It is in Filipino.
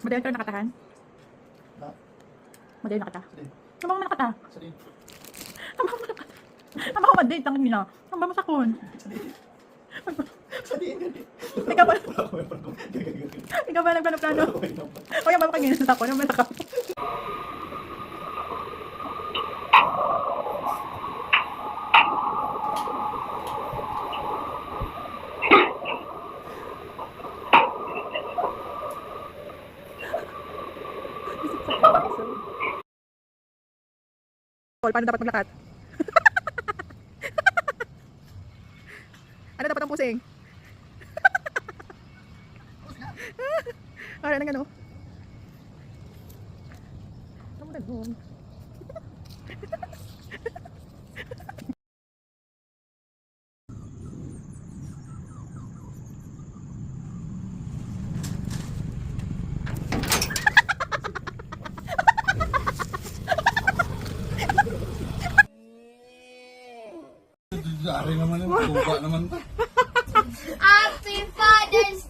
Madayon ka nakatahan? Ha? Madayon nakata? Sige. Saan ba mo nakata? Sige. Saan ba mo nakata? Saan ba mo madate? Tangin nila. Saan ba mo sakon? Sige. Ikaw ba? Wala ko yung parang gagagagag. Ikaw ba nagplano-plano? Okay lang pa. O yan ba makingin sa sakon? Yung malaka. Paano dapat maglakad? Ano dapat ang pusing? Para nang ano? Ano na doon? Ari naman yun. Tuba naman ta. Happy Father's